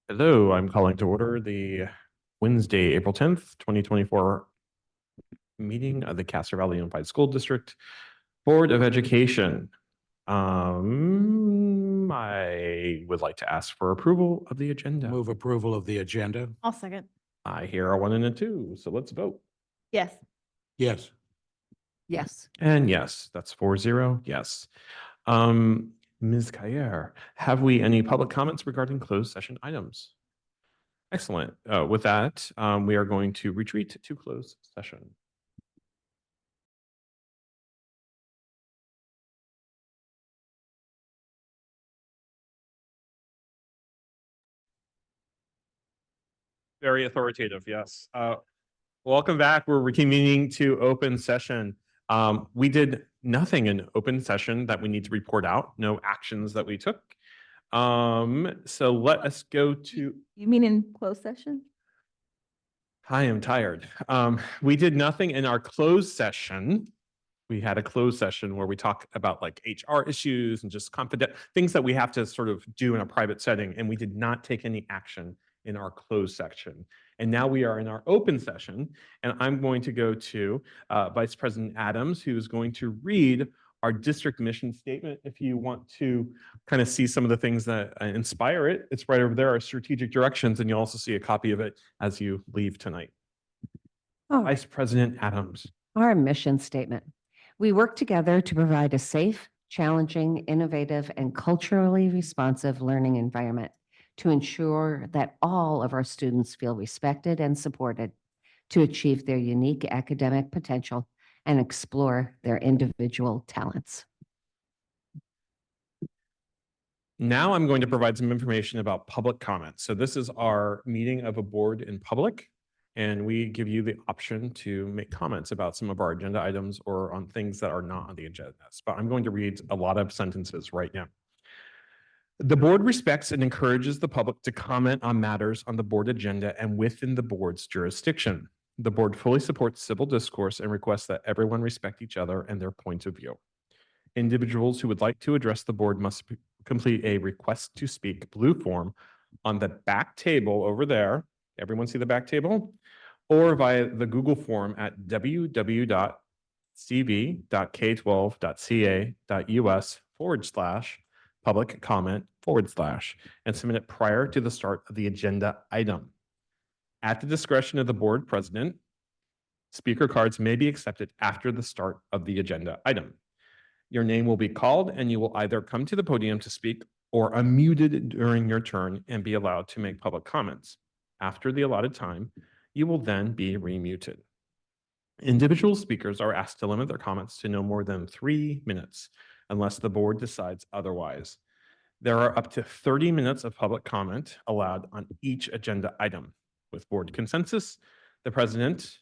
Hello, I'm calling to order the Wednesday, April 10th, 2024 meeting of the Castro Valley Unified School District Board of Education. I would like to ask for approval of the agenda. Move approval of the agenda. I'll second. I hear a 1 and a 2, so let's vote. Yes. Yes. Yes. And yes, that's 4-0, yes. Ms. Cayer, have we any public comments regarding closed session items? Excellent. With that, we are going to retreat to closed session. Very authoritative, yes. Welcome back. We're reconvening to open session. We did nothing in open session that we need to report out, no actions that we took. So let us go to. You mean in closed session? I am tired. We did nothing in our closed session. We had a closed session where we talk about like HR issues and just confident things that we have to sort of do in a private setting. And we did not take any action in our closed section. And now we are in our open session. And I'm going to go to Vice President Adams, who's going to read our district mission statement. If you want to kind of see some of the things that inspire it, it's right over there, our strategic directions. And you'll also see a copy of it as you leave tonight. Oh, Vice President Adams. our mission statement. We work together to provide a safe, challenging, innovative, and culturally responsive learning environment to ensure that all of our students feel respected and supported to achieve their unique academic potential and explore their individual talents. Now I'm going to provide some information about public comment. So this is our meeting of a board in public, and we give you the option to make comments about some of our agenda items or on things that are not on the agenda. But I'm going to read a lot of sentences right now. The board respects and encourages the public to comment on matters on the board agenda and within the board's jurisdiction. The board fully supports civil discourse and requests that everyone respect each other and their point of view. Individuals who would like to address the board must complete a request to speak blue form on the back table over there. Everyone see the back table? Or via the Google form at www.cv.k12.ca.us/public comment/ and submit it prior to the start of the agenda item. At the discretion of the board president, speaker cards may be accepted after the start of the agenda item. Your name will be called and you will either come to the podium to speak or unmuted during your turn and be allowed to make public comments. After the allotted time, you will then be remuted. Individual speakers are asked to limit their comments to no more than 3 minutes unless the board decides otherwise. There are up to 30 minutes of public comment allowed on each agenda item. With board consensus, the president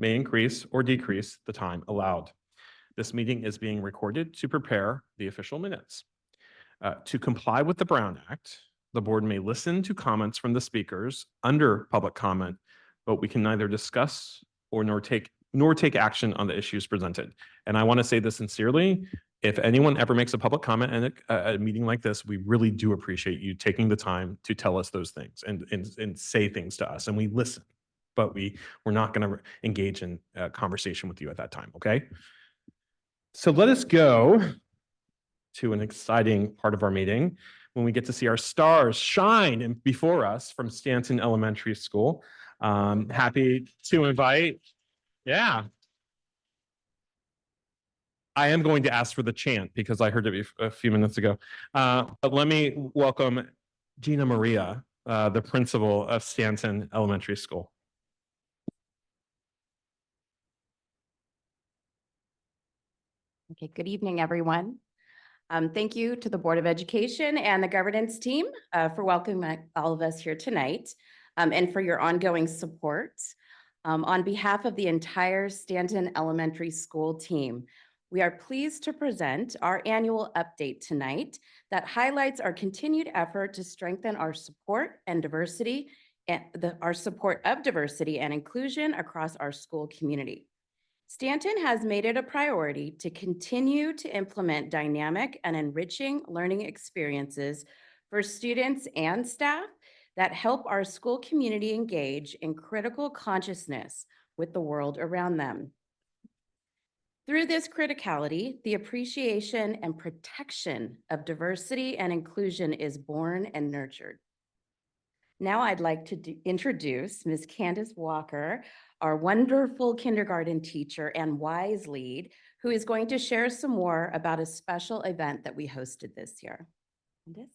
may increase or decrease the time allowed. This meeting is being recorded to prepare the official minutes. To comply with the Brown Act, the board may listen to comments from the speakers under public comment, but we can neither discuss or nor take action on the issues presented. And I want to say this sincerely. If anyone ever makes a public comment in a meeting like this, we really do appreciate you taking the time to tell us those things and say things to us, and we listen. But we're not going to engage in a conversation with you at that time, okay? So let us go to an exciting part of our meeting when we get to see our stars shine before us from Stanton Elementary School. Happy to invite, yeah. I am going to ask for the chant because I heard it a few minutes ago. But let me welcome Gina Maria, the principal of Stanton Elementary School. Okay, good evening, everyone. Thank you to the Board of Education and the governance team for welcoming all of us here tonight and for your ongoing support. On behalf of the entire Stanton Elementary School team, we are pleased to present our annual update tonight that highlights our continued effort to strengthen our support and diversity and our support of diversity and inclusion across our school community. Stanton has made it a priority to continue to implement dynamic and enriching learning experiences for students and staff that help our school community engage in critical consciousness with the world around them. Through this criticality, the appreciation and protection of diversity and inclusion is born and nurtured. Now I'd like to introduce Ms. Candace Walker, our wonderful kindergarten teacher and WISE lead, who is going to share some more about a special event that we hosted this year. Candace?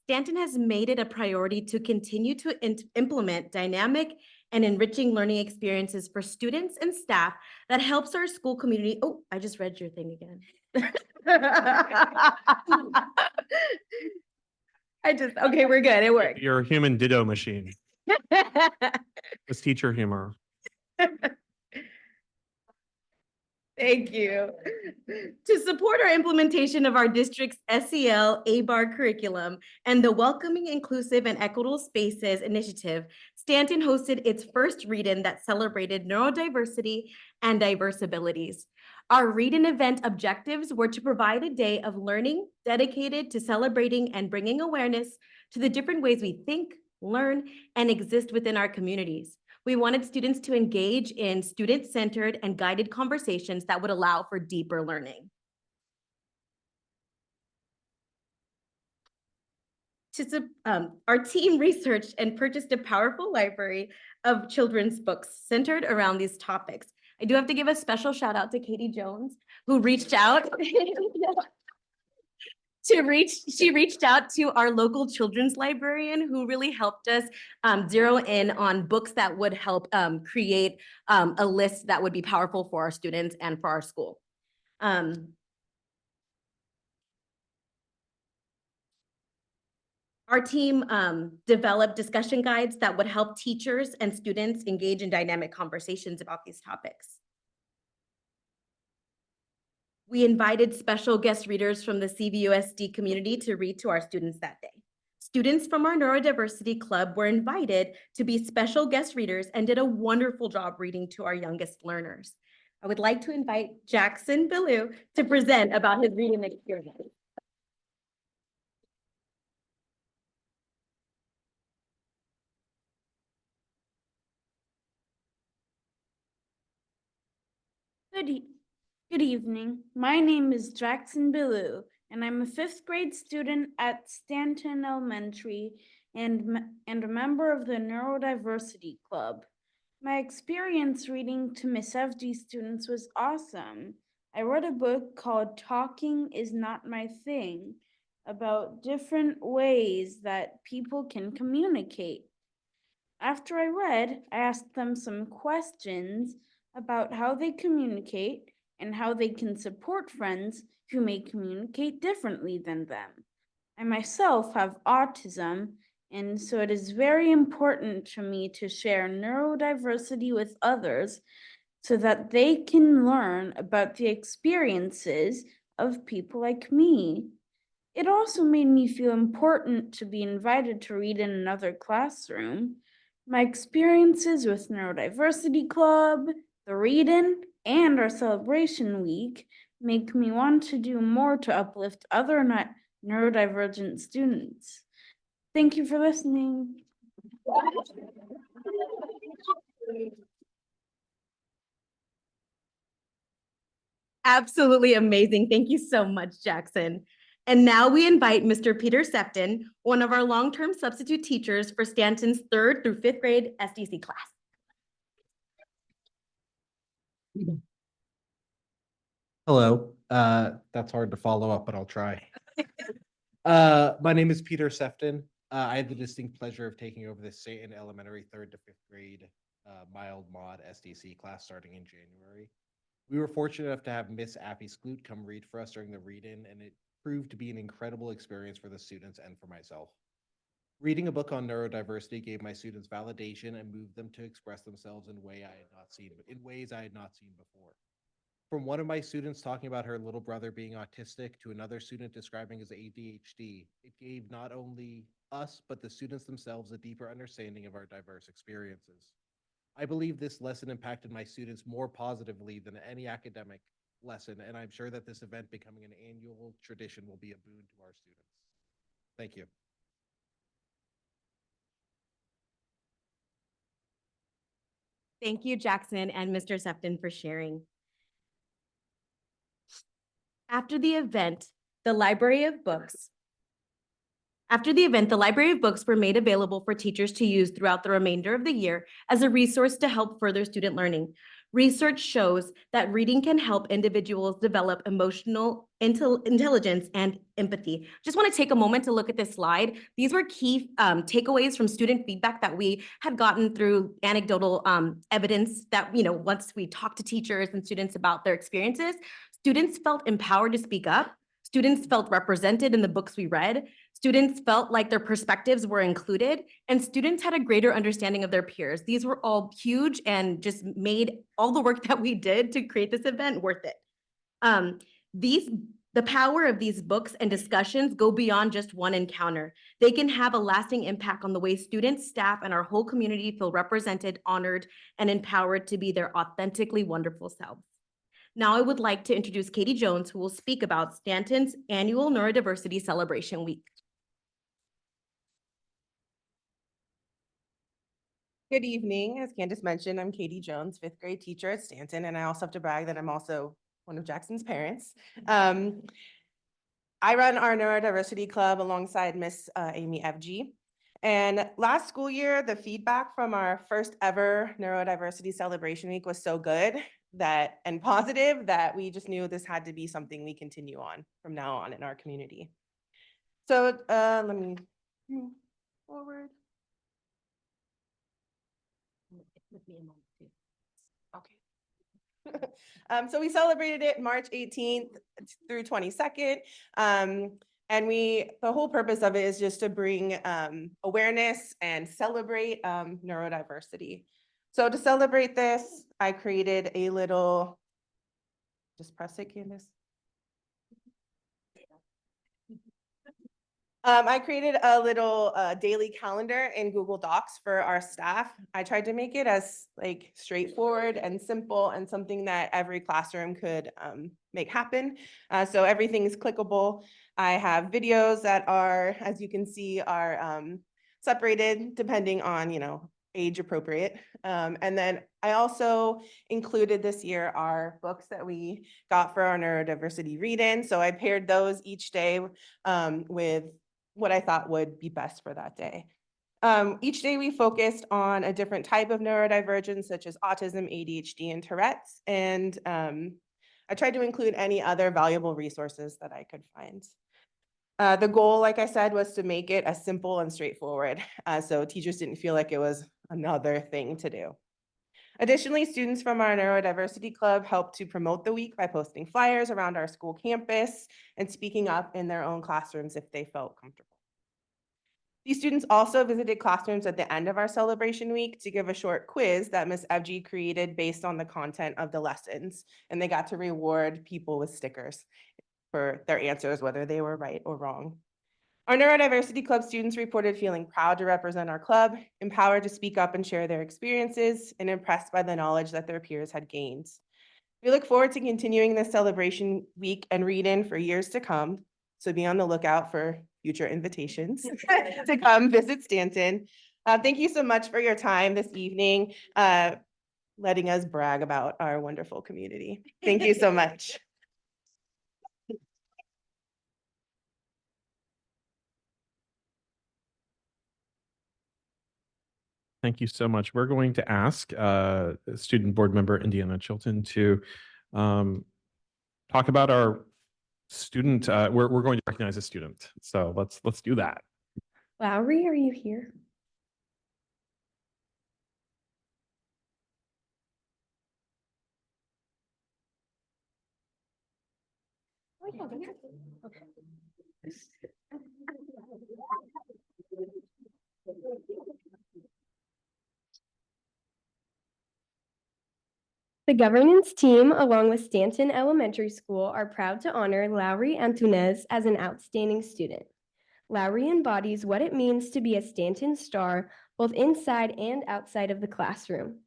Stanton has made it a priority to continue to implement dynamic and enriching learning experiences for students and staff that helps our school community. Oh, I just read your thing again. Okay, we're good. It worked. You're a human ditto machine. It's teacher humor. Thank you. To support our implementation of our district's SEL A-BAR curriculum and the Welcoming, Inclusive, and Equitable Spaces initiative, Stanton hosted its first read-in that celebrated neurodiversity and diverse abilities. Our read-in event objectives were to provide a day of learning dedicated to celebrating and bringing awareness to the different ways we think, learn, and exist within our communities. We wanted students to engage in student-centered and guided conversations that would allow for deeper learning. Our team researched and purchased a powerful library of children's books centered around these topics. I do have to give a special shout out to Katie Jones, who reached out. She reached out to our local children's librarian who really helped us zero in on books that would help create a list that would be powerful for our students and for our school. Our team developed discussion guides that would help teachers and students engage in dynamic conversations about these topics. We invited special guest readers from the CVUSD community to read to our students that day. Students from our neurodiversity club were invited to be special guest readers and did a wonderful job reading to our youngest learners. I would like to invite Jackson Billou to present about his reading experience. Good evening. My name is Jackson Billou, and I'm a 5th grade student at Stanton Elementary and a member of the Neurodiversity Club. My experience reading to Miss FD students was awesome. I read a book called Talking Is Not My Thing about different ways that people can communicate. After I read, I asked them some questions about how they communicate and how they can support friends who may communicate differently than them. I myself have autism, and so it is very important to me to share neurodiversity with others so that they can learn about the experiences of people like me. It also made me feel important to be invited to read in another classroom. My experiences with Neurodiversity Club, the read-in, and our celebration week make me want to do more to uplift other neurodivergent students. Thank you for listening. Absolutely amazing. Thank you so much, Jackson. And now we invite Mr. Peter Sefton, one of our long-term substitute teachers for Stanton's 3rd through 5th grade SDC class. Hello. That's hard to follow up, but I'll try. My name is Peter Sefton. I had the distinct pleasure of taking over the Stanton Elementary 3rd to 5th grade mild mod SDC class starting in January. We were fortunate enough to have Miss Appy Skloot come read for us during the read-in, and it proved to be an incredible experience for the students and for myself. Reading a book on neurodiversity gave my students validation and moved them to express themselves in ways I had not seen before. From one of my students talking about her little brother being autistic to another student describing his ADHD, it gave not only us, but the students themselves a deeper understanding of our diverse experiences. I believe this lesson impacted my students more positively than any academic lesson, and I'm sure that this event becoming an annual tradition will be a boon to our students. Thank you. Thank you, Jackson and Mr. Sefton, for sharing. After the event, the Library of Books were made available for teachers to use throughout the remainder of the year as a resource to help further student learning. Research shows that reading can help individuals develop emotional intelligence and empathy. Just want to take a moment to look at this slide. These were key takeaways from student feedback that we had gotten through anecdotal evidence that, once we talked to teachers and students about their experiences, students felt empowered to speak up. Students felt represented in the books we read. Students felt like their perspectives were included, and students had a greater understanding of their peers. These were all huge and just made all the work that we did to create this event worth it. The power of these books and discussions go beyond just one encounter. They can have a lasting impact on the way students, staff, and our whole community feel represented, honored, and empowered to be their authentically wonderful selves. Now I would like to introduce Katie Jones, who will speak about Stanton's annual Neurodiversity Celebration Week. Good evening. As Candace mentioned, I'm Katie Jones, fifth grade teacher at Stanton, and I also have to brag that I'm also one of Jackson's parents. I run our Neurodiversity Club alongside Miss Amy FG. And last school year, the feedback from our first ever Neurodiversity Celebration Week was so good and positive that we just knew this had to be something we continue on from now on in our community. So let me move forward. Okay. So we celebrated it March 18th through 22nd. And the whole purpose of it is just to bring awareness and celebrate neurodiversity. So to celebrate this, I created a little, just press it, Candace. I created a little daily calendar in Google Docs for our staff. I tried to make it as straightforward and simple and something that every classroom could make happen. So everything is clickable. I have videos that are, as you can see, are separated depending on, age appropriate. And then I also included this year our books that we got for our neurodiversity read-in. So I paired those each day with what I thought would be best for that day. Each day we focused on a different type of neurodivergence, such as autism, ADHD, and Tourette's. And I tried to include any other valuable resources that I could find. The goal, like I said, was to make it as simple and straightforward, so teachers didn't feel like it was another thing to do. Additionally, students from our Neurodiversity Club helped to promote the week by posting flyers around our school campus and speaking up in their own classrooms if they felt comfortable. These students also visited classrooms at the end of our celebration week to give a short quiz that Ms. FG created based on the content of the lessons, and they got to reward people with stickers for their answers, whether they were right or wrong. Our Neurodiversity Club students reported feeling proud to represent our club, empowered to speak up and share their experiences, and impressed by the knowledge that their peers had gained. We look forward to continuing this celebration week and read-in for years to come, so be on the lookout for future invitations to come visit Stanton. Thank you so much for your time this evening, letting us brag about our wonderful community. Thank you so much. Thank you so much. We're going to ask student board member Indiana Chilton to talk about our student. We're going to recognize a student. So let's do that. Lowry, are you here? The governance team, along with Stanton Elementary School, are proud to honor Lowry Antunes as an outstanding student. Lowry embodies what it means to be a Stanton star, both inside and outside of the classroom.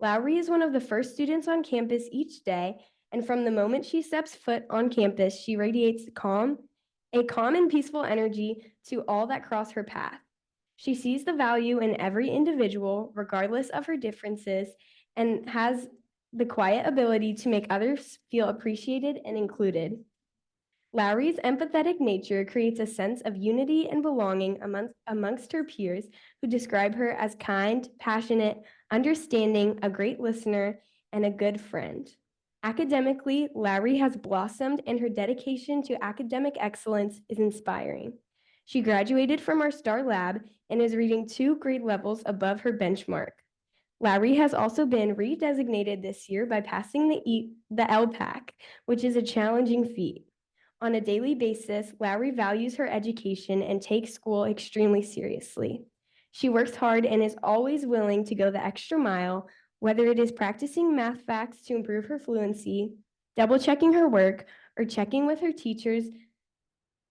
Lowry is one of the first students on campus each day, and from the moment she steps foot on campus, she radiates a calm and peaceful energy to all that cross her path. She sees the value in every individual, regardless of her differences, and has the quiet ability to make others feel appreciated and included. Lowry's empathetic nature creates a sense of unity and belonging amongst her peers who describe her as kind, passionate, understanding, a great listener, and a good friend. Academically, Lowry has blossomed and her dedication to academic excellence is inspiring. She graduated from our STAR lab and is reading 2 grade levels above her benchmark. Lowry has also been redesignated this year by passing the LPAC, which is a challenging feat. On a daily basis, Lowry values her education and takes school extremely seriously. She works hard and is always willing to go the extra mile, whether it is practicing math facts to improve her fluency, double checking her work, or checking with her teachers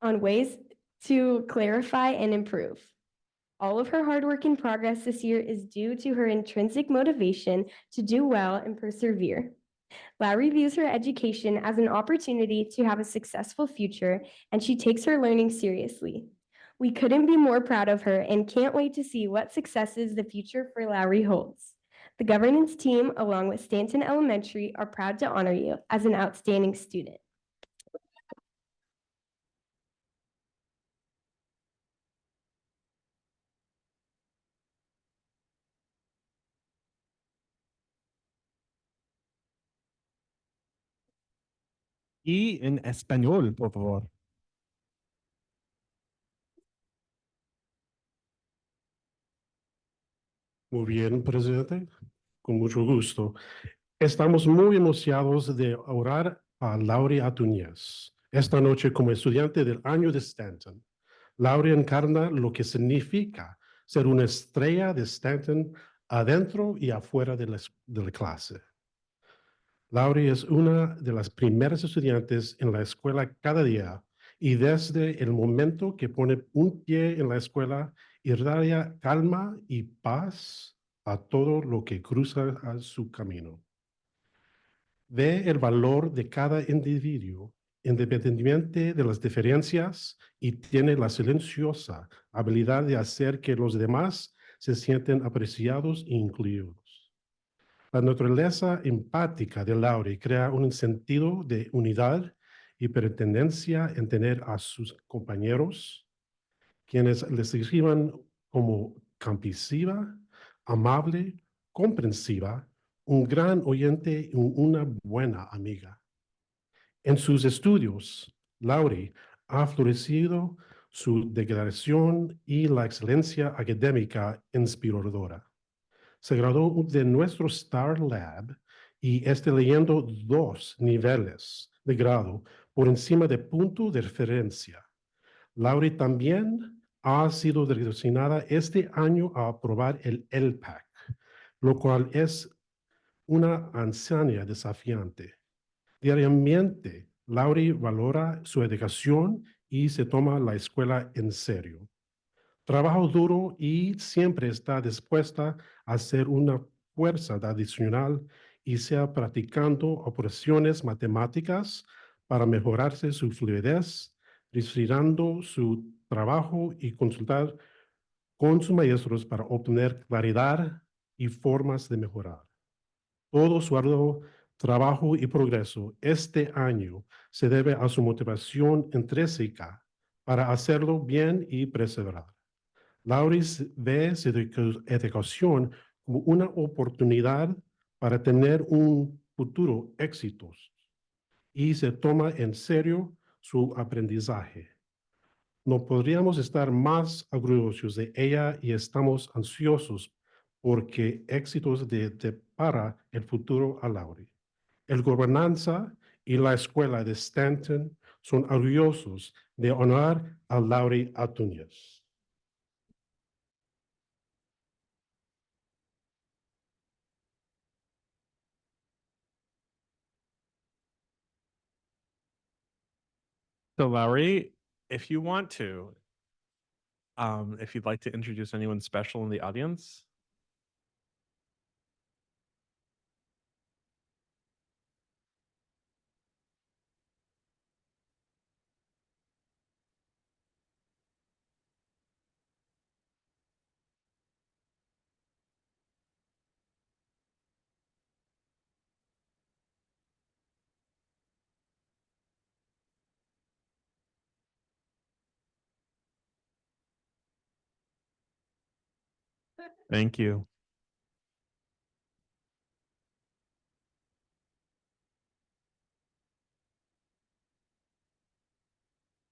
on ways to clarify and improve. All of her hard work and progress this year is due to her intrinsic motivation to do well and persevere. Lowry views her education as an opportunity to have a successful future, and she takes her learning seriously. We couldn't be more proud of her and can't wait to see what successes the future for Lowry holds. The governance team, along with Stanton Elementary, are proud to honor you as an outstanding student. Y en español, por favor. Muy bien, presidente. Con mucho gusto. Estamos muy emocionados de orar a Lauri Atúñez esta noche como estudiante del año de Stanton. Lauri encarna lo que significa ser una estrella de Stanton adentro y afuera de la clase. Lauri es una de las primeras estudiantes en la escuela cada día y desde el momento que pone un pie en la escuela irradia calma y paz a todo lo que cruza a su camino. Ve el valor de cada individuo independientemente de las diferencias y tiene la silenciosa habilidad de hacer que los demás se sienten apreciados e incluidos. La naturaleza empática de Lauri crea un sentido de unidad y pertenencia en tener a sus compañeros, quienes les describan como compasiva, amable, comprensiva, un gran oyente y una buena amiga. En sus estudios, Lauri ha florecido su declaración y la excelencia académica inspiradora. Se graduó de nuestro STAR Lab y está leyendo 2 niveles de grado por encima de punto de referencia. Lauri también ha sido designada este año a aprobar el LPAC, lo cual es una hazaña desafiante. Diariamente, Lauri valora su educación y se toma la escuela en serio. Trabaja duro y siempre está dispuesta a hacer una fuerza adicional y sea practicando operaciones matemáticas para mejorarse su fluidez, restringando su trabajo y consultar con sus maestros para obtener claridad y formas de mejorar. Todo su arduo trabajo y progreso este año se debe a su motivación intrínseca para hacerlo bien y perseverar. Lauri ve su educación como una oportunidad para tener un futuro exitoso y se toma en serio su aprendizaje. No podríamos estar más orgullosos de ella y estamos ansiosos porque éxitos para el futuro a Lauri. El gobernanza y la escuela de Stanton son orgullosos de honrar a Lauri Atúñez. So Lowry, if you want to, if you'd like to introduce anyone special in the audience. Thank you.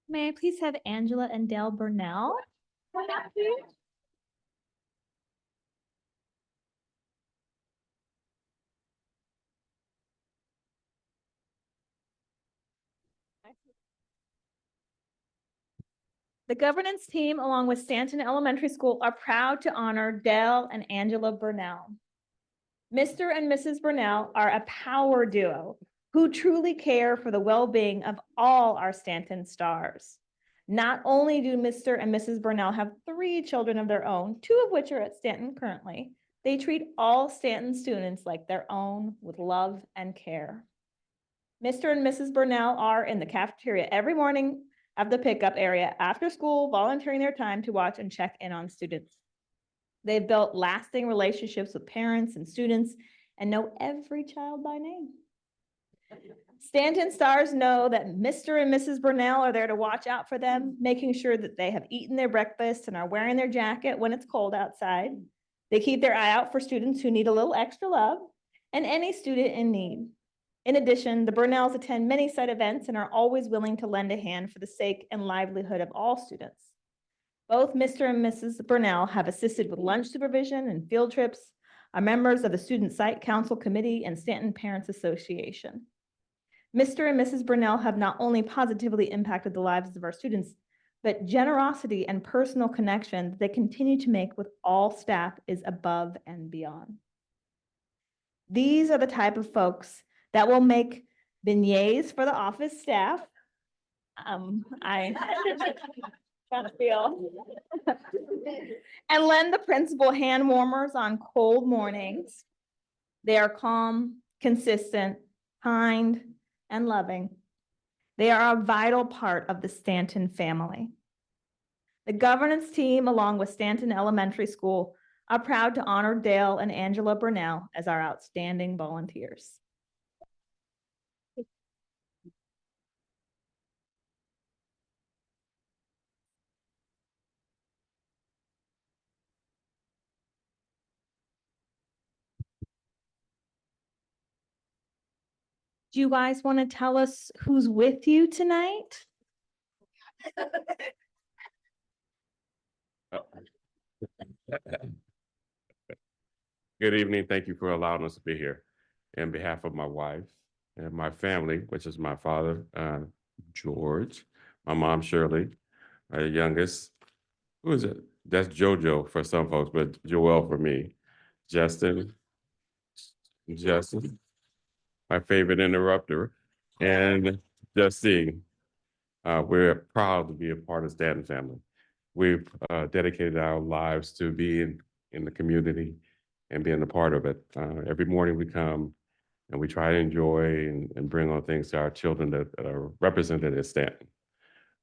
May I please have Angela and Dale Burnell? The governance team, along with Stanton Elementary School, are proud to honor Dale and Angela Burnell. Mr. and Mrs. Burnell are a power duo who truly care for the well-being of all our Stanton stars. Not only do Mr. and Mrs. Burnell have 3 children of their own, 2 of which are at Stanton currently, they treat all Stanton students like their own with love and care. Mr. and Mrs. Burnell are in the cafeteria every morning of the pickup area after school, volunteering their time to watch and check in on students. They've built lasting relationships with parents and students and know every child by name. Stanton stars know that Mr. and Mrs. Burnell are there to watch out for them, making sure that they have eaten their breakfast and are wearing their jacket when it's cold outside. They keep their eye out for students who need a little extra love and any student in need. In addition, the Burnells attend many site events and are always willing to lend a hand for the sake and livelihood of all students. Both Mr. and Mrs. Burnell have assisted with lunch supervision and field trips, are members of the Student Site Council Committee and Stanton Parents Association. Mr. and Mrs. Burnell have not only positively impacted the lives of our students, but generosity and personal connection that they continue to make with all staff is above and beyond. These are the type of folks that will make beignets for the office staff. I kind of feel. And lend the principal hand warmers on cold mornings. They are calm, consistent, kind, and loving. They are a vital part of the Stanton family. The governance team, along with Stanton Elementary School, are proud to honor Dale and Angela Burnell as our outstanding volunteers. Do you guys want to tell us who's with you tonight? Good evening. Thank you for allowing us to be here. In behalf of my wife and my family, which is my father, George, my mom, Shirley, my youngest, who is it? That's JoJo for some folks, but Joel for me. Justin, my favorite interrupter, and Justine. We're proud to be a part of Stanton family. We've dedicated our lives to being in the community and being a part of it. Every morning we come and we try to enjoy and bring on things to our children that are represented at Stanton.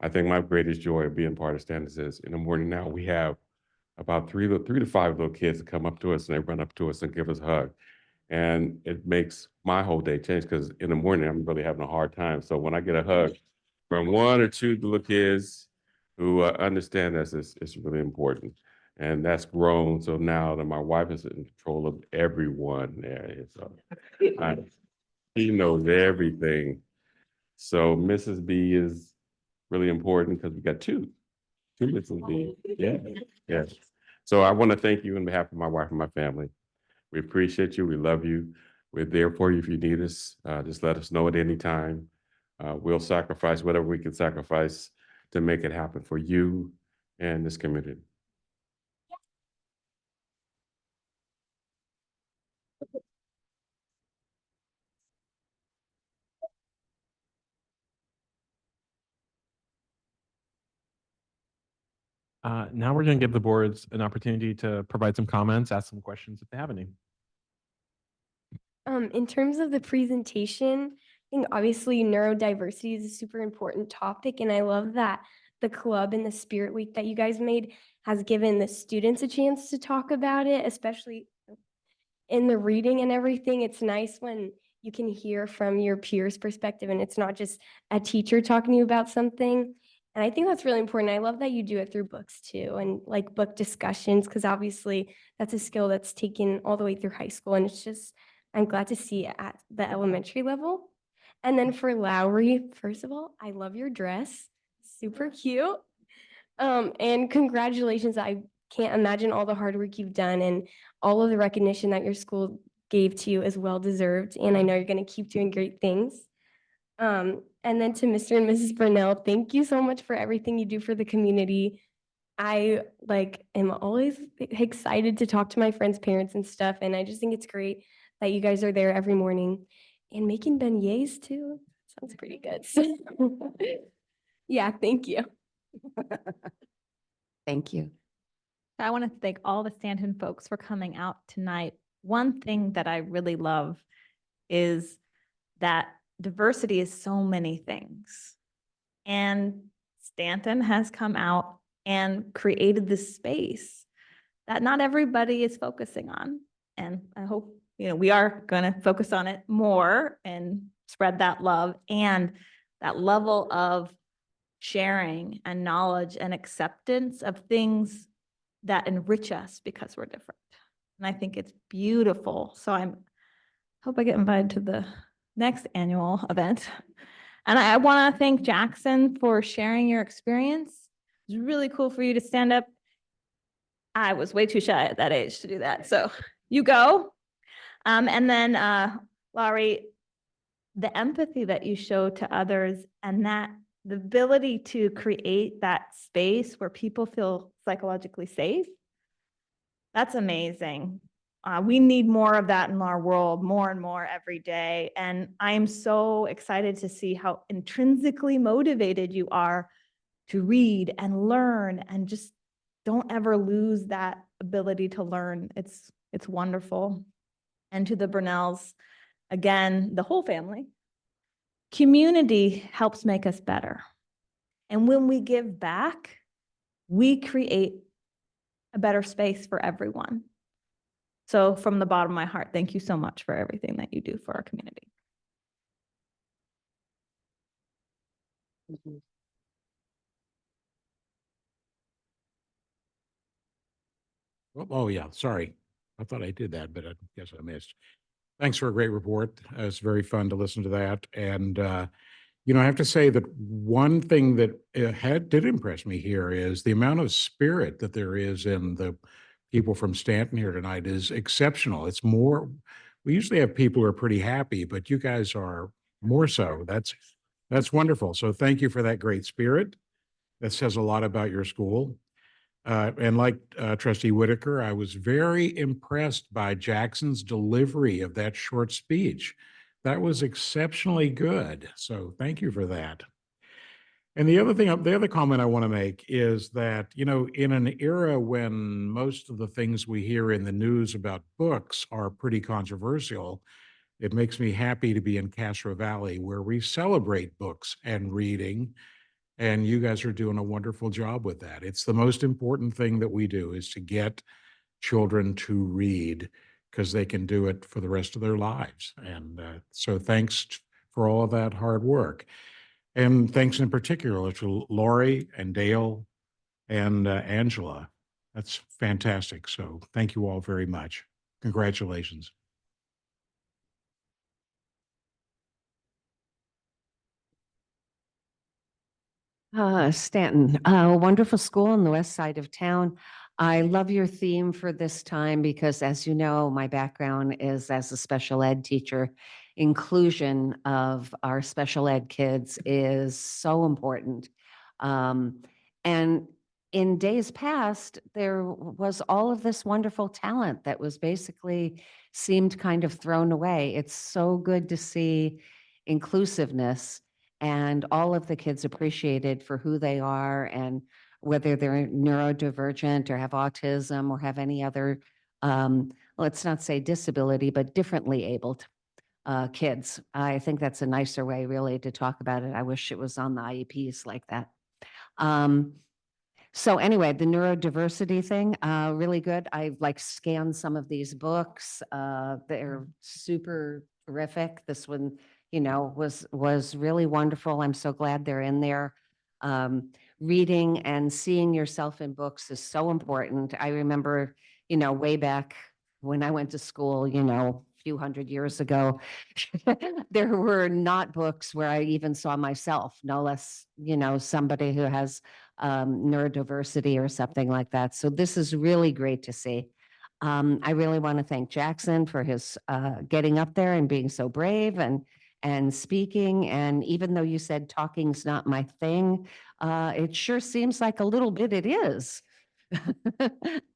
I think my greatest joy of being part of Stanton is in the morning now we have about three to five little kids that come up to us and they run up to us and give us a hug. And it makes my whole day change because in the morning I'm really having a hard time. So when I get a hug from 1 or 2 little kids who understand this, it's really important. And that's grown. So now that my wife is in control of everyone there, so she knows everything. So Mrs. B is really important because we got two Mrs. B. Yeah, yes. So I want to thank you on behalf of my wife and my family. We appreciate you. We love you. We're there for you if you need us. Just let us know at any time. We'll sacrifice whatever we can sacrifice to make it happen for you and this community. Now we're going to give the boards an opportunity to provide some comments, ask some questions if they have any. In terms of the presentation, I think obviously neurodiversity is a super important topic, and I love that the club and the Spirit Week that you guys made has given the students a chance to talk about it, especially in the reading and everything. It's nice when you can hear from your peers' perspective and it's not just a teacher talking to you about something. And I think that's really important. I love that you do it through books too, and like book discussions, because obviously that's a skill that's taken all the way through high school. And it's just, I'm glad to see it at the elementary level. And then for Lowry, first of all, I love your dress. Super cute. And congratulations. I can't imagine all the hard work you've done, and all of the recognition that your school gave to you is well deserved. And I know you're going to keep doing great things. And then to Mr. and Mrs. Burnell, thank you so much for everything you do for the community. I am always excited to talk to my friends' parents and stuff. And I just think it's great that you guys are there every morning and making beignets too. Sounds pretty good. So, yeah, thank you. Thank you. I want to thank all the Stanton folks for coming out tonight. One thing that I really love is that diversity is so many things. And Stanton has come out and created this space that not everybody is focusing on. And I hope, we are going to focus on it more and spread that love and that level of sharing and knowledge and acceptance of things that enrich us because we're different. And I think it's beautiful. So hope I get invited to the next annual event. And I want to thank Jackson for sharing your experience. It's really cool for you to stand up. I was way too shy at that age to do that. So you go. And then Laurie, the empathy that you show to others and that the ability to create that space where people feel psychologically safe, that's amazing. We need more of that in our world, more and more every day. And I'm so excited to see how intrinsically motivated you are to read and learn, and just don't ever lose that ability to learn. It's wonderful. And to the Burnells, again, the whole family, community helps make us better. And when we give back, we create a better space for everyone. So from the bottom of my heart, thank you so much for everything that you do for our community. Oh, yeah, sorry. I thought I did that, but I guess I missed. Thanks for a great report. It's very fun to listen to that. And, I have to say that one thing that did impress me here is the amount of spirit that there is in the people from Stanton here tonight is exceptional. It's more, we usually have people who are pretty happy, but you guys are more so. That's wonderful. So thank you for that great spirit. That says a lot about your school. And like Trustee Whitaker, I was very impressed by Jackson's delivery of that short speech. That was exceptionally good. So thank you for that. And the other comment I want to make is that, in an era when most of the things we hear in the news about books are pretty controversial, it makes me happy to be in Castro Valley, where we celebrate books and reading. And you guys are doing a wonderful job with that. It's the most important thing that we do, is to get children to read, because they can do it for the rest of their lives. And so thanks for all of that hard work. And thanks in particular to Lori and Dale and Angela. That's fantastic. So thank you all very much. Congratulations. Stanton, a wonderful school on the west side of town. I love your theme for this time because, as you know, my background is as a special ed teacher. Inclusion of our special ed kids is so important. And in days past, there was all of this wonderful talent that was basically seemed kind of thrown away. It's so good to see inclusiveness and all of the kids appreciated for who they are, and whether they're neurodivergent or have autism or have any other, let's not say disability, but differently abled kids. I think that's a nicer way really to talk about it. I wish it was on the IEPs like that. So anyway, the neurodiversity thing, really good. I scanned some of these books. They're super terrific. This one, was really wonderful. I'm so glad they're in there. reading and seeing yourself in books is so important. I remember, way back when I went to school, a few hundred years ago, there were not books where I even saw myself, no less, somebody who has neurodiversity or something like that. So this is really great to see. I really want to thank Jackson for his getting up there and being so brave and speaking. And even though you said talking's not my thing, it sure seems like a little bit it is.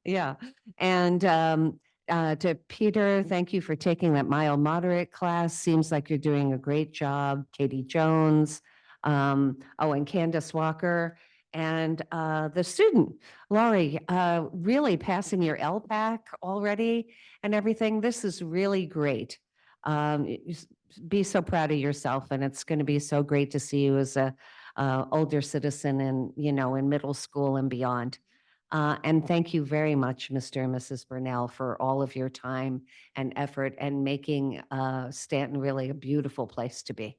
Yeah. And to Peter, thank you for taking that mild moderate class. Seems like you're doing a great job. Katie Jones, and Candace Walker, and the student, Laurie, really passing your LPAC already and everything. This is really great. Be so proud of yourself, and it's going to be so great to see you as a older citizen and, in middle school and beyond. And thank you very much, Mr. and Mrs. Burnell, for all of your time and effort and making Stanton really a beautiful place to be.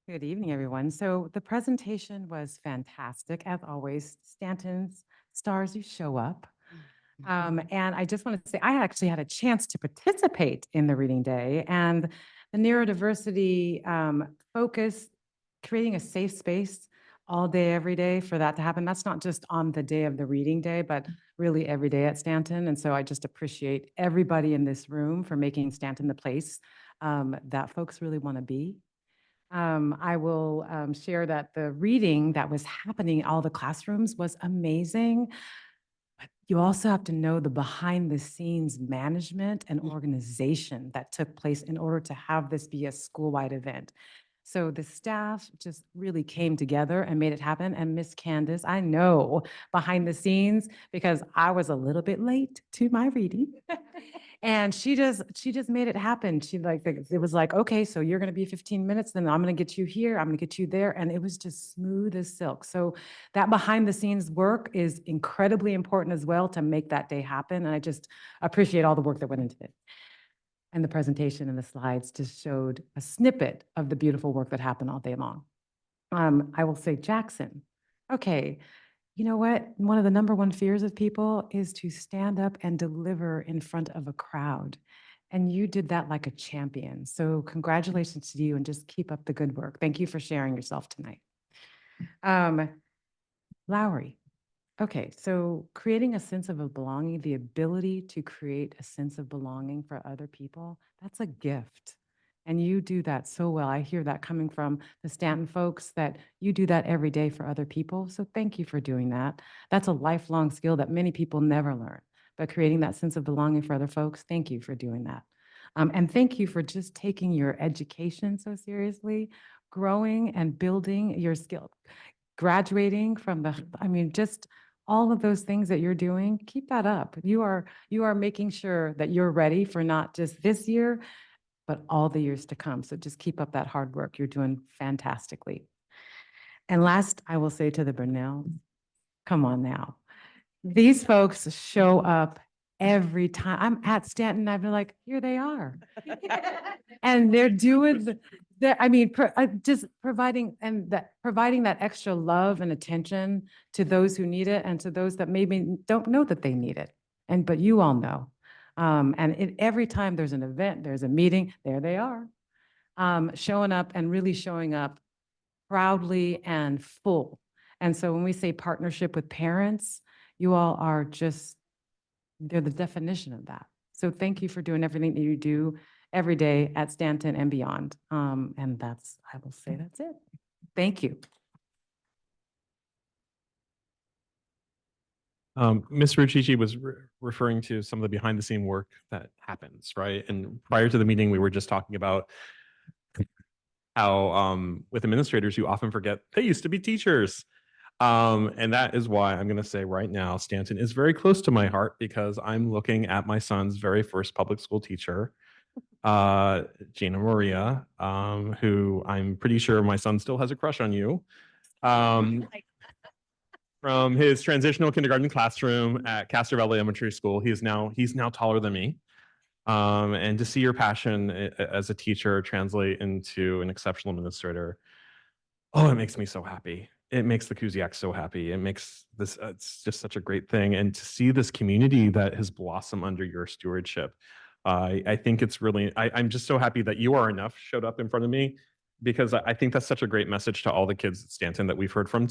Good evening, everyone. So the presentation was fantastic, as always. Stanton's stars, you show up. And I just want to say, I actually had a chance to participate in the reading day, and the neurodiversity focus, creating a safe space all day, every day for that to happen. That's not just on the day of the reading day, but really every day at Stanton. And so I just appreciate everybody in this room for making Stanton the place that folks really want to be. I will share that the reading that was happening in all the classrooms was amazing. But you also have to know the behind the scenes management and organization that took place in order to have this be a school-wide event. So the staff just really came together and made it happen. And Miss Candace, I know behind the scenes because I was a little bit late to my reading. And she just made it happen. It was like, okay, so you're going to be 15 minutes, then I'm going to get you here, I'm going to get you there. And it was just smooth as silk. So that behind the scenes work is incredibly important as well to make that day happen. And I just appreciate all the work that went into it. And the presentation and the slides just showed a snippet of the beautiful work that happened all day long. I will say, Jackson, okay, you know what? One of the number one fears of people is to stand up and deliver in front of a crowd. And you did that like a champion. So congratulations to you, and just keep up the good work. Thank you for sharing yourself tonight. Lowry. Okay, so creating a sense of a belonging, the ability to create a sense of belonging for other people, that's a gift. And you do that so well. I hear that coming from the Stanton folks, that you do that every day for other people. So thank you for doing that. That's a lifelong skill that many people never learn. But creating that sense of belonging for other folks, thank you for doing that. And thank you for just taking your education so seriously, growing and building your skill, graduating from just all of those things that you're doing. Keep that up. You are making sure that you're ready for not just this year, but all the years to come. So just keep up that hard work. You're doing fantastically. And last, I will say to the Burnells, come on now. These folks show up every time. I'm at Stanton, I've been like, here they are. And they're doing just providing that extra love and attention to those who need it, and to those that maybe don't know that they need it. But you all know. Every time there's an event, there's a meeting, there they are, showing up and really showing up proudly and full. And so when we say partnership with parents, you all are they're the definition of that. So thank you for doing everything that you do every day at Stanton and beyond. And I will say that's it. Thank you. Ms. Ruchichi was referring to some of the behind the scene work that happens, right? And prior to the meeting, we were just talking about how with administrators, you often forget they used to be teachers. And that is why I'm going to say right now, Stanton is very close to my heart, because I'm looking at my son's very first public school teacher, Gina Maria, who I'm pretty sure my son still has a crush on you. From his transitional kindergarten classroom at Castro Valley Elementary School. He's now taller than me. And to see your passion as a teacher translate into an exceptional administrator, oh, it makes me so happy. It makes the Kuziak so happy. It makes this, it's just such a great thing. And to see this community that has blossomed under your stewardship, I think it's really, I'm just so happy that You Are Enough showed up in front of me, because I think that's such a great message to all the kids at Stanton that we've heard from,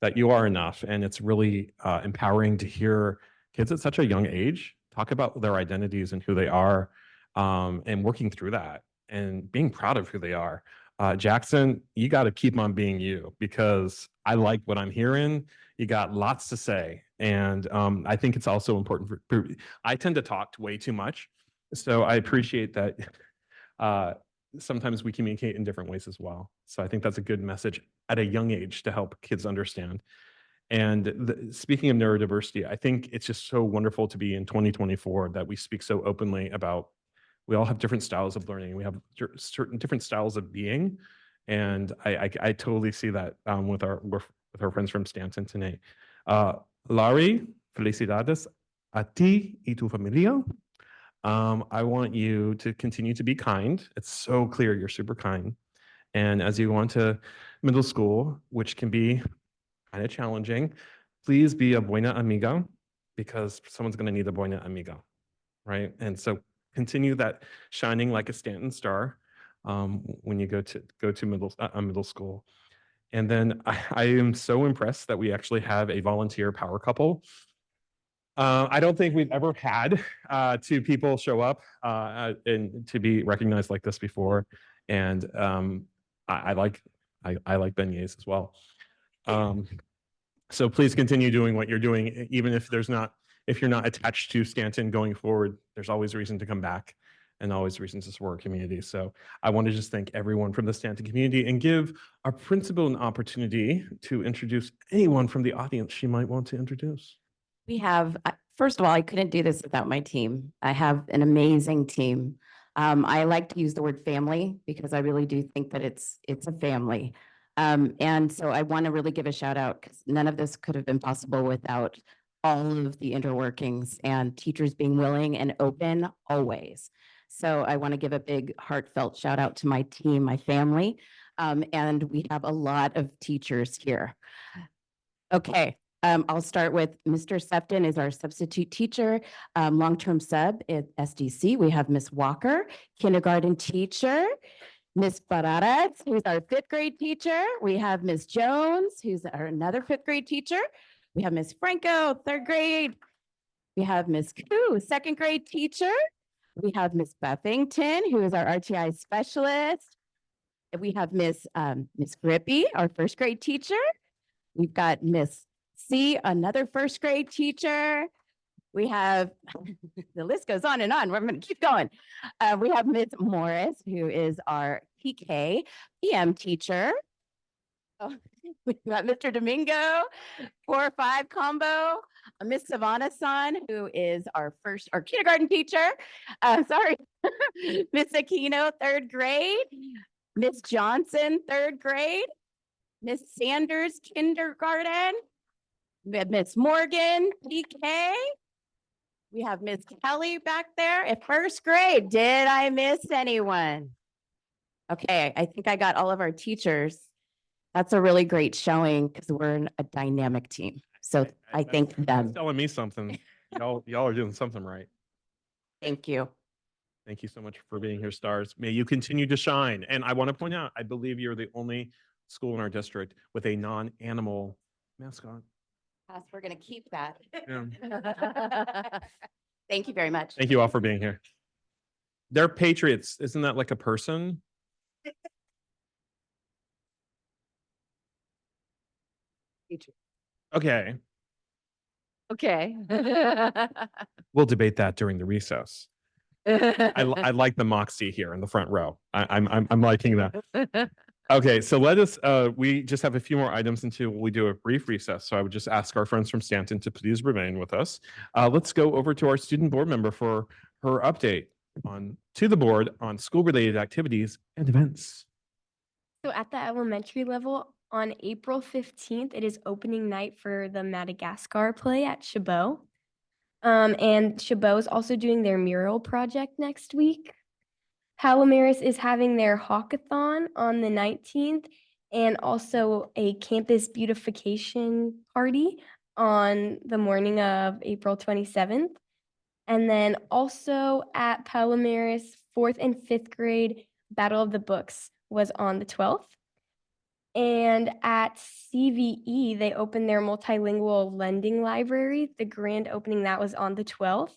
that you are enough. And it's really empowering to hear kids at such a young age talk about their identities and who they are, and working through that and being proud of who they are. Jackson, you got to keep on being you, because I like what I'm hearing. You got lots to say. And I think it's also important I tend to talk way too much. So I appreciate that sometimes we communicate in different ways as well. So I think that's a good message at a young age to help kids understand. And speaking of neurodiversity, I think it's just so wonderful to be in 2024 that we speak so openly about, we all have different styles of learning. We have certain different styles of being. And I totally see that with our friends from Stanton tonight. Laurie, felicidades a ti y tu familia. I want you to continue to be kind. It's so clear you're super kind. And as you go on to middle school, which can be kind of challenging, please be a buena amiga, because someone's going to need a buena amiga, right? And so continue that shining like a Stanton star when you go to middle school. And then I am so impressed that we actually have a volunteer power couple. I don't think we've ever had two people show up and to be recognized like this before. And I like beignets as well. So please continue doing what you're doing, even if you're not attached to Stanton going forward. There's always reason to come back and always reasons to support our community. So I want to just thank everyone from the Stanton community and give our principal an opportunity to introduce anyone from the audience she might want to introduce. We have, first of all, I couldn't do this without my team. I have an amazing team. I like to use the word family because I really do think that it's a family. And so I want to really give a shout out, because none of this could have been possible without all of the interworkings and teachers being willing and open always. So I want to give a big heartfelt shout out to my team, my family, and we have a lot of teachers here. Okay. I'll start with Mr. Septon is our substitute teacher, long-term sub at SDC. We have Miss Walker, kindergarten teacher, Miss Barraras, who's our 5th grade teacher. We have Miss Jones, who's another 5th grade teacher. We have Miss Franco, 3rd grade. We have Miss Koo, 2nd grade teacher. We have Miss Buffington, who is our RTI specialist. We have Miss Grippy, our 1st grade teacher. We've got Miss C, another 1st grade teacher. We have, the list goes on and on. We're going to keep going. We have Miss Morris, who is our PK PM teacher. Oh, we've got Mr. Domingo, 4-5 combo. Miss Savannah Son, who is our kindergarten teacher. Sorry. Miss Aquino, 3rd grade. Miss Johnson, 3rd grade. Miss Sanders, kindergarten. We have Miss Morgan, PK. We have Miss Kelly back there at 1st grade. Did I miss anyone? Okay, I think I got all of our teachers. That's a really great showing because we're a dynamic team. So I thank them. That's telling me something. Y'all are doing something right. Thank you. Thank you so much for being here, stars. May you continue to shine. And I want to point out, I believe you're the only school in our district with a non-animal mascot. Yes, we're going to keep that. Yeah. Thank you very much. Thank you all for being here. They're patriots. Isn't that like a person? Okay. Okay. We'll debate that during the recess. I like the moxie here in the front row. I'm liking that. Okay, so we just have a few more items until we do a brief recess. So I would just ask our friends from Stanton to please remain with us. Let's go over to our student board member for her update to the board on school-related activities and events. So at the elementary level, on April 15th, it is opening night for the Madagascar play at Chabot. And Chabot is also doing their mural project next week. Palomares is having their hawkathon on the 19th and also a campus beautification party on the morning of April 27th. And then also at Palomares, 4th and 5th grade Battle of the Books was on the 12th. And at CVE, they opened their multilingual lending library. The grand opening that was on the 12th.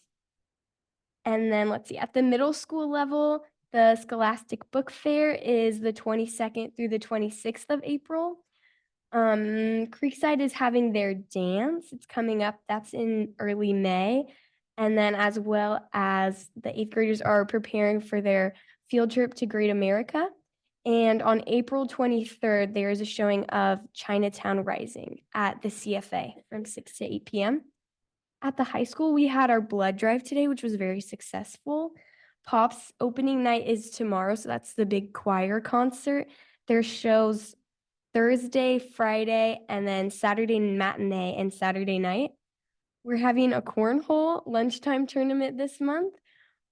And then let's see, at the middle school level, the Scholastic Book Fair is the 22nd through the 26th of April. Creekside is having their dance. It's coming up. That's in early May. And then as well as the 8th graders are preparing for their field trip to Great America. And on April 23rd, there is a showing of Chinatown Rising at the CFA from 6 to 8 p.m. At the high school, we had our blood drive today, which was very successful. Pop's opening night is tomorrow, so that's the big choir concert. There's shows Thursday, Friday, and then Saturday matinee and Saturday night. We're having a cornhole lunchtime tournament this month.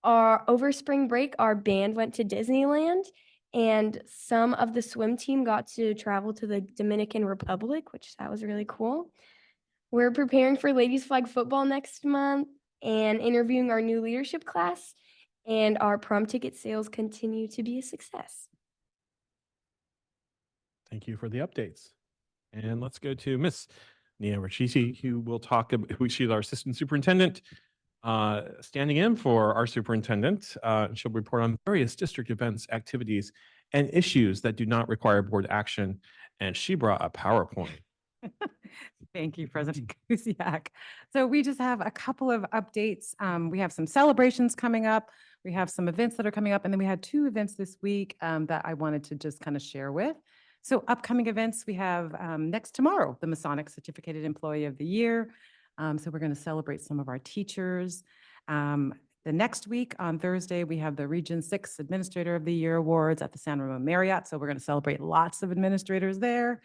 Over spring break, our band went to Disneyland, and some of the swim team got to travel to the Dominican Republic, which that was really cool. We're preparing for ladies flag football next month and interviewing our new leadership class, and our prom ticket sales continue to be a success. Thank you for the updates. And let's go to Miss Nia Rachisi, who will talk about, she's our assistant superintendent, standing in for our superintendent. She'll report on various district events, activities, and issues that do not require board action. And she brought a PowerPoint. Thank you, President Kusiak. So we just have a couple of updates. We have some celebrations coming up. We have some events that are coming up, and then we had 2 events this week that I wanted to just kind of share with. So upcoming events, we have next tomorrow, the Masonic Certificated Employee of the Year. So we're going to celebrate some of our teachers. The next week on Thursday, we have the Region 6 Administrator of the Year Awards at the San Ramon Marriott. So we're going to celebrate lots of administrators there.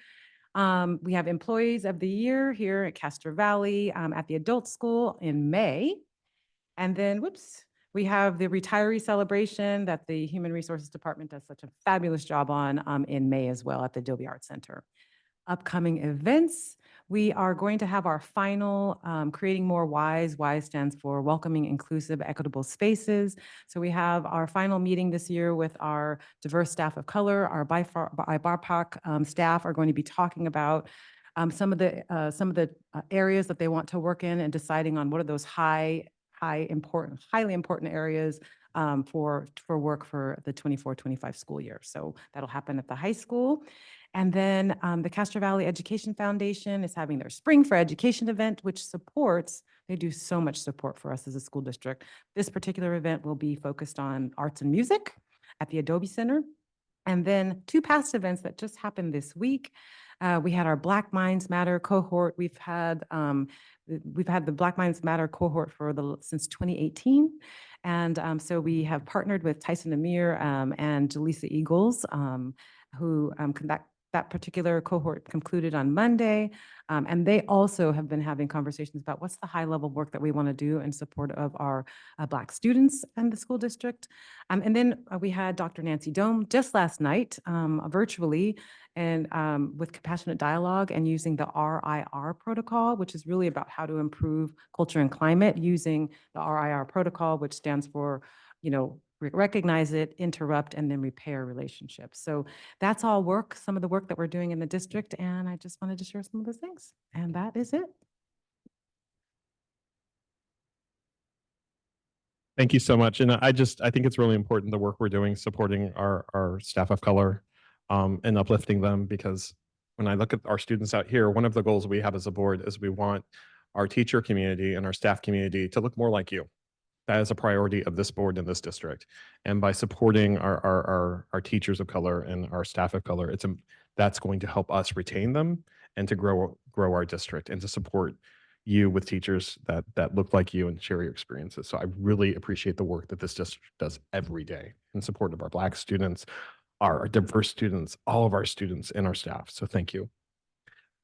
We have Employees of the Year here at Castro Valley at the Adult School in May. And then, we have the retiree celebration that the Human Resources Department does such a fabulous job on in May as well at the Adobe Art Center. Upcoming events, we are going to have our final Creating More WISE. WISE stands for Welcoming Inclusive Equitable Spaces. So we have our final meeting this year with our diverse staff of color. Our BIPOC staff are going to be talking about some of the areas that they want to work in and deciding on what are those highly important areas for work for the 24-25 school year. So that'll happen at the high school. And then the Castro Valley Education Foundation is having their Spring for Education event, which they do so much support for us as a school district. This particular event will be focused on arts and music at the Adobe Center. And then 2 past events that just happened this week. We had our Black Minds Matter cohort. We've had the Black Minds Matter cohort since 2018. And so we have partnered with Tyson Amir and Jaleesa Eagles, who that particular cohort concluded on Monday. And they also have been having conversations about what's the high level work that we want to do in support of our Black students and the school district. And then we had Dr. Nancy Dome just last night virtually and with compassionate dialogue and using the RIR protocol, which is really about how to improve culture and climate using the RIR protocol, which stands for, recognize it, interrupt, and then repair relationships. So that's all some of the work that we're doing in the district. And I just wanted to share some of those things. And that is it. Thank you so much. And I think it's really important the work we're doing supporting our staff of color and uplifting them, because when I look at our students out here, one of the goals we have as a board is we want our teacher community and our staff community to look more like you. That is a priority of this board in this district. And by supporting our teachers of color and our staff of color, that's going to help us retain them and to grow our district and to support you with teachers that look like you and share your experiences. So I really appreciate the work that this district does every day in support of our Black students, our diverse students, all of our students and our staff. So thank you.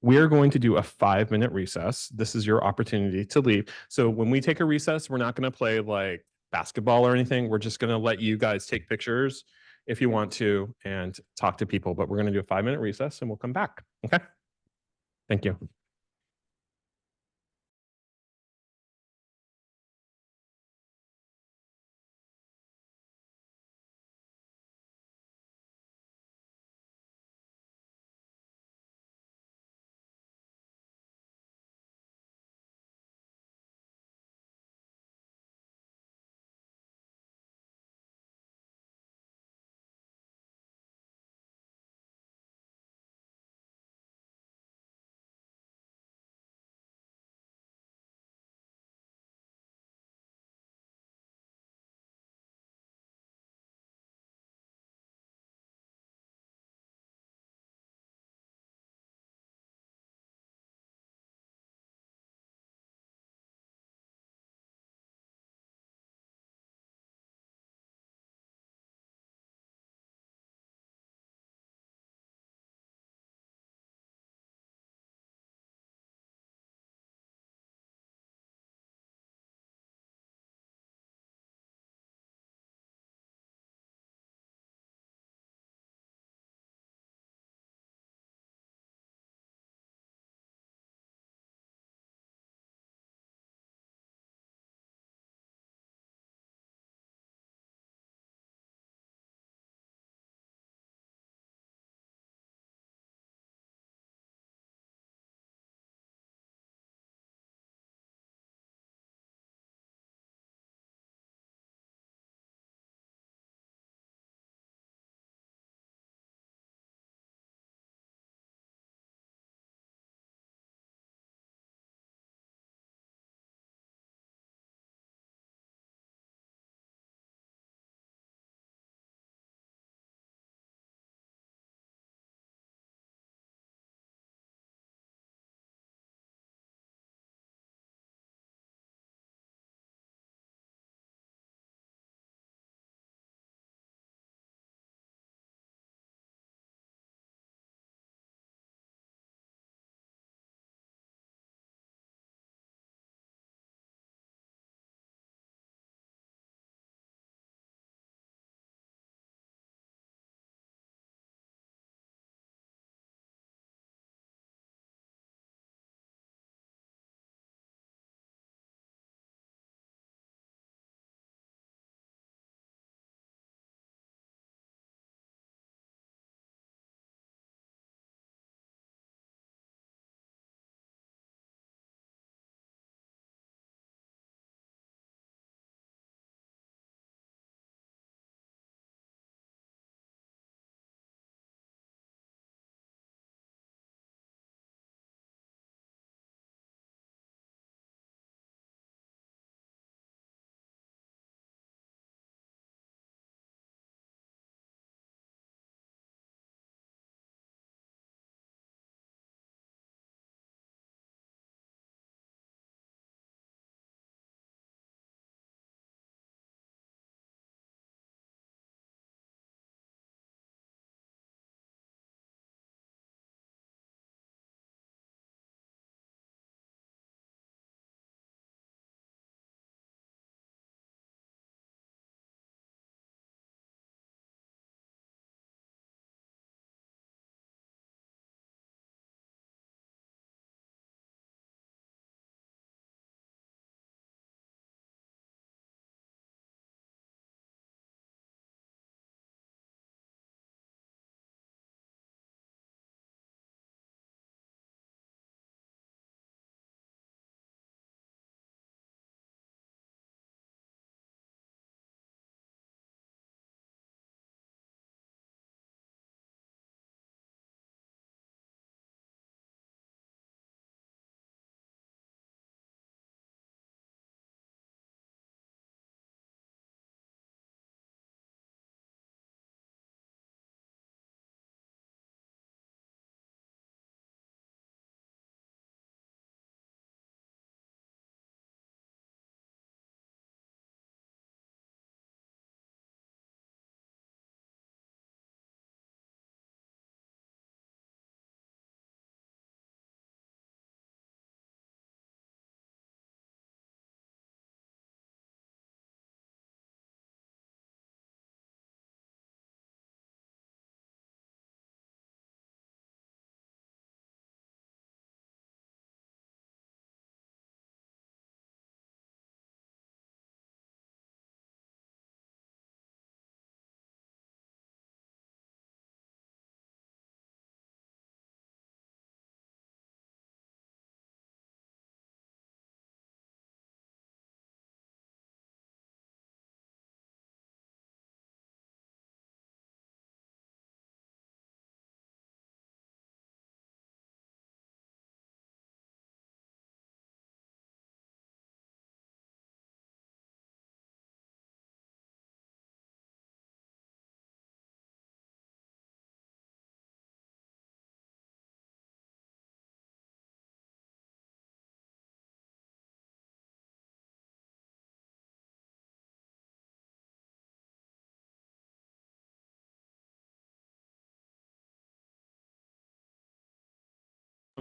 We're going to do a 5-minute recess. This is your opportunity to leave. So when we take a recess, we're not going to play like basketball or anything. We're just going to let you guys take pictures if you want to and talk to people. But we're going to do a 5-minute recess and we'll come back. Okay. Thank you.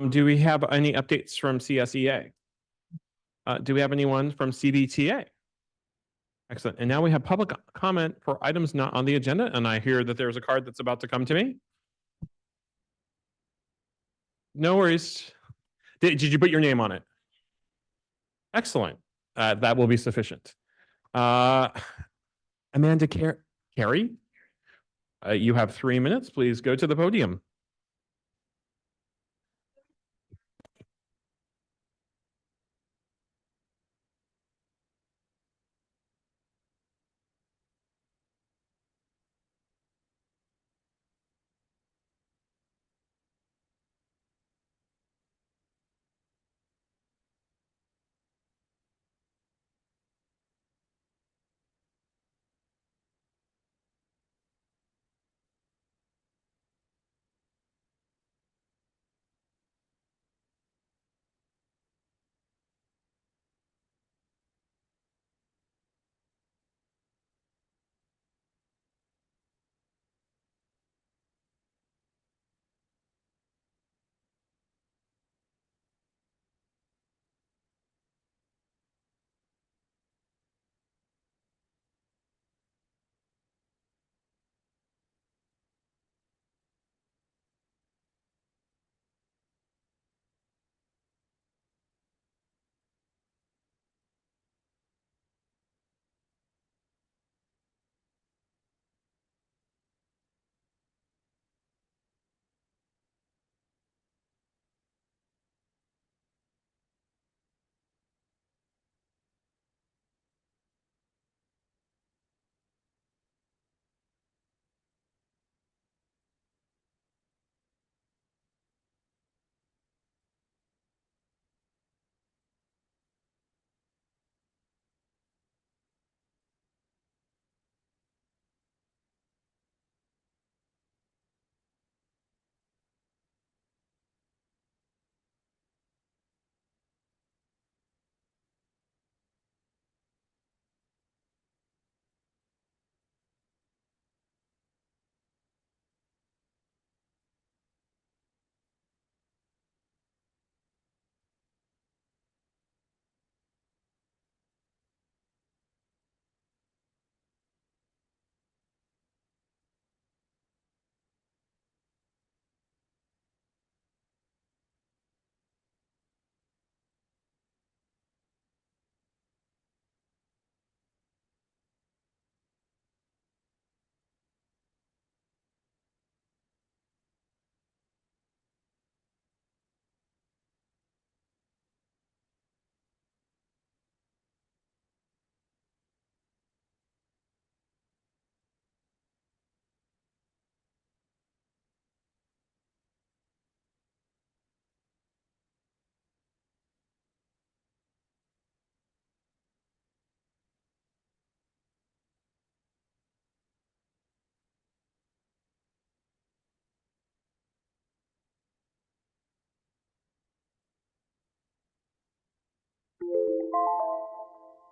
Do we have any updates from CSEA? Do we have anyone from CBTA? Excellent. And now we have public comment for items not on the agenda. And I hear that there's a card that's about to come to me. No worries. Did you put your name on it? Excellent. That will be sufficient. Amanda Carey, you have 3 minutes. Please go to the podium.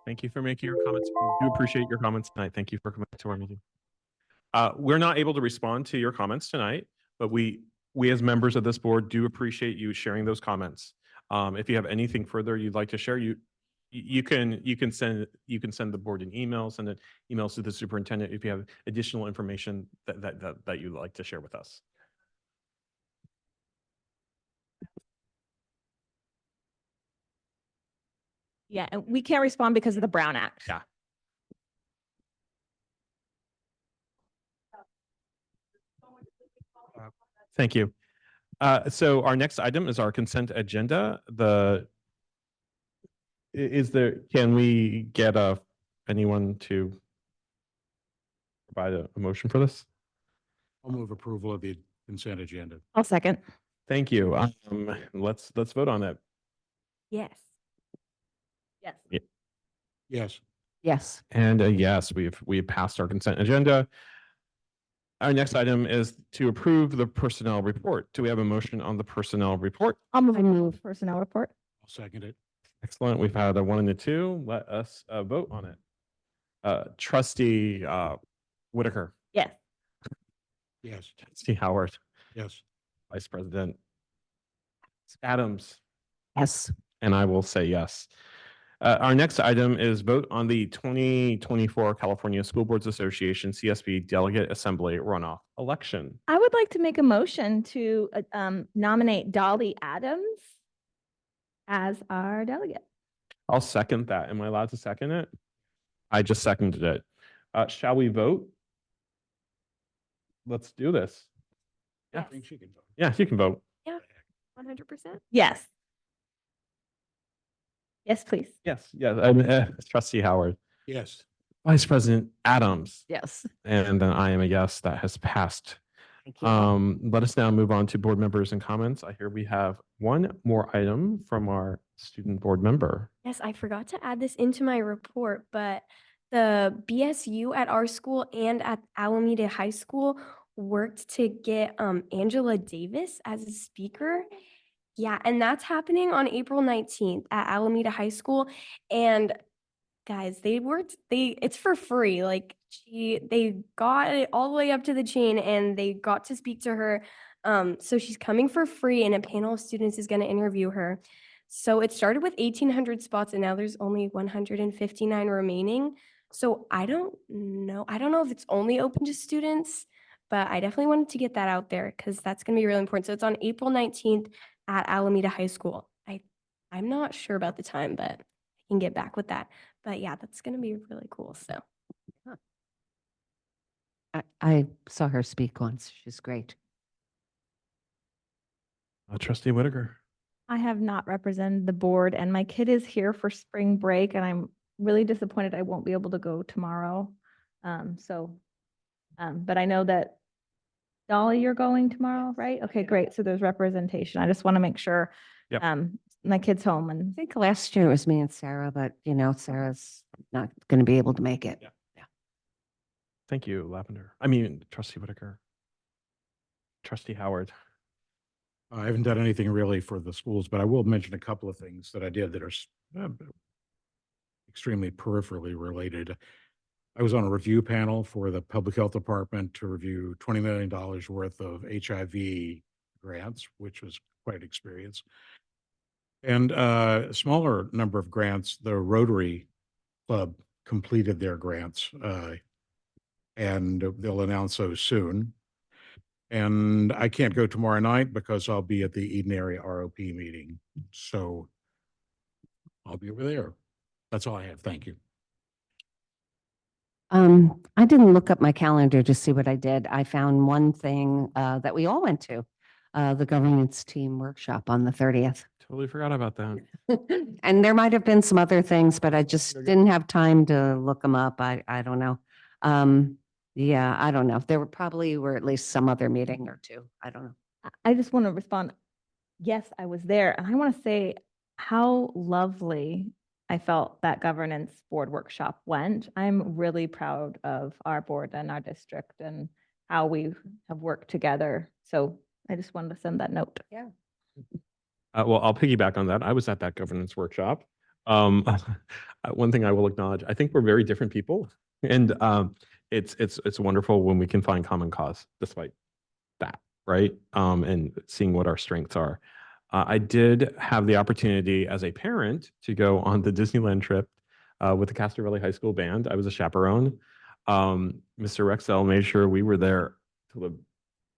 Thank you for making your comments. We do appreciate your comments tonight. Thank you for coming to our meeting. We're not able to respond to your comments tonight, but we as members of this board do appreciate you sharing those comments. If you have anything further you'd like to share, you can send the board an email, send emails to the superintendent if you have additional information that you'd like to share with us. Yeah, and we can't respond because of the Brown Act. Yeah. Thank you. So our next item is our consent agenda. Can we get anyone to provide a motion for this? I'll move approval of the consent agenda. I'll second. Thank you. Let's vote on that. Yes. Yes. Yeah. Yes. Yes. And yes, we've passed our consent agenda. Our next item is to approve the personnel report. Do we have a motion on the personnel report? I'll move personnel report. I'll second it. Excellent. We've had a 1 and a 2. Let us vote on it. Trustee Whitaker, Yes. Yes. Trustee Howard, Yes. Vice President Adams, Yes. and I will say yes. Our next item is vote on the 2024 California School Boards Association CSB Delegate Assembly runoff election. I would like to make a motion to nominate Dolly Adams as our delegate. I'll second that. Am I allowed to second it? I just seconded it. Shall we vote? Let's do this. Yeah. I think she can vote. Yeah, you can vote. 100%. Yes. Yes, please. Yes, Trustee Howard. Yes. Vice President Adams. Yes. And then I am a yes, that has passed. Thank you. Let us now move on to board members and comments. I hear we have one more item from our student board member. Yes, I forgot to add this into my report, but the BSU at our school and at Alameda High School worked to get Angela Davis as a speaker. Yeah, and that's happening on April 19th at Alameda High School. And guys, it's for free. Like they got it all the way up to the chain and they got to speak to her. So she's coming for free and a panel of students is going to interview her. So it started with 1,800 spots and now there's only 159 remaining. So I don't know if it's only open to students, but I definitely wanted to get that out there because that's going to be really important. So it's on April 19th at Alameda High School. I'm not sure about the time, but I can get back with that. But yeah, that's going to be really cool. So I saw her speak once. She's great. Trustee Whitaker. I have not represented the board and my kid is here for spring break and I'm really disappointed I won't be able to go tomorrow. But I know that Dolly, you're going tomorrow, right? Okay, great. So there's representation. I just want to make sure Yep. my kid's home and I think last year it was me and Sarah, but Sarah's not going to be able to make it. Yeah. Thank you, Trustee Whitaker. Trustee Howard. I haven't done anything really for the schools, but I will mention a couple of things that I did that are extremely peripherally related. I was on a review panel for the Public Health Department to review $20 million worth of HIV grants, which was quite an experience. And a smaller number of grants, the Rotary Club completed their grants, and they'll announce those soon. And I can't go tomorrow night because I'll be at the Eden Area ROP meeting. So I'll be over there. That's all I have. Thank you. I didn't look up my calendar to see what I did. I found one thing that we all went to, the governance team workshop on the 30th. Totally forgot about that. And there might have been some other things, but I just didn't have time to look them up. I don't know. Yeah, I don't know. There were at least some other meeting or two. I don't know. I just want to respond. Yes, I was there and I want to say how lovely I felt that governance board workshop went. I'm really proud of our board and our district and how we have worked together. So I just wanted to send that note. Yeah. Well, I'll piggyback on that. I was at that governance workshop. One thing I will acknowledge, I think we're very different people, and it's wonderful when we can find common cause despite that, right? And seeing what our strengths are. I did have the opportunity as a parent to go on the Disneyland trip with the Castro Valley High School band. I was a chaperone. Mr. Rexell made sure we were there till the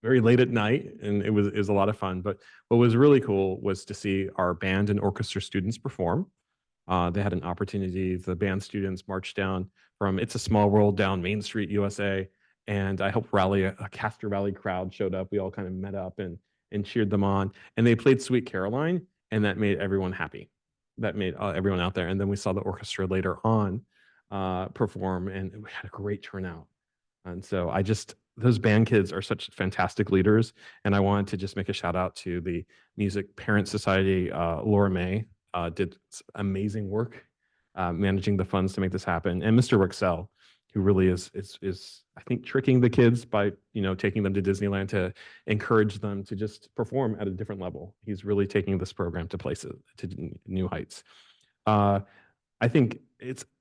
very late at night, and it was a lot of fun. But what was really cool was to see our band and orchestra students perform. They had an opportunity. The band students marched down from It's a Small World down Main Street, USA, and I helped rally a Castro Valley crowd showed up. We all kind of met up and cheered them on, and they played Sweet Caroline, and that made everyone happy. That made everyone out there. And then we saw the orchestra later on perform, and we had a great turnout. And so those band kids are such fantastic leaders. And I wanted to just make a shout out to the Music Parent Society. Laura May did amazing work managing the funds to make this happen. And Mr. Rexell, who really is I think tricking the kids by taking them to Disneyland to encourage them to just perform at a different level. He's really taking this program to new heights. I think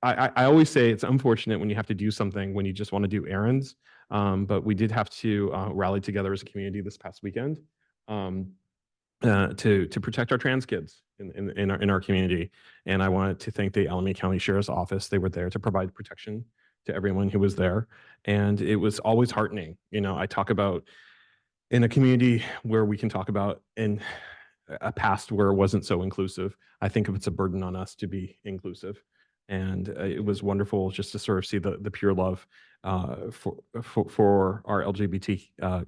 I always say it's unfortunate when you have to do something when you just want to do errands, but we did have to rally together as a community this past weekend. to protect our trans kids in our community. And I wanted to thank the Alameda County Sheriff's Office. They were there to provide protection to everyone who was there. And it was always heartening. You know, I talk about in a community where we can talk about in a past where it wasn't so inclusive. I think if it's a burden on us to be inclusive. And it was wonderful just to sort of see the pure love for our LGBT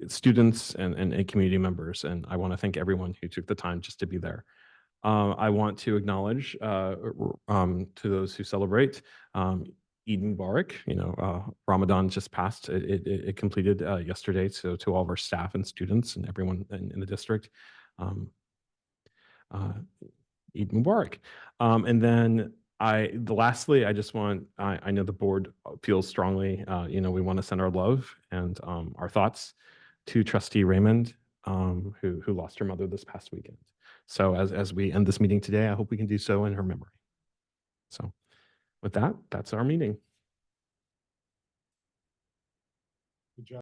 students and community members. And I want to thank everyone who took the time just to be there. I want to acknowledge to those who celebrate Eid Mubarak. You know, Ramadan just passed. It completed yesterday. So to all of our staff and students and everyone in the district, Eid Mubarak. And then lastly, I just want, I know the board feels strongly, you know, we want to send our love and our thoughts to Trustee Raymond, who lost her mother this past weekend. So as we end this meeting today, I hope we can do so in her memory. So with that, that's our meeting.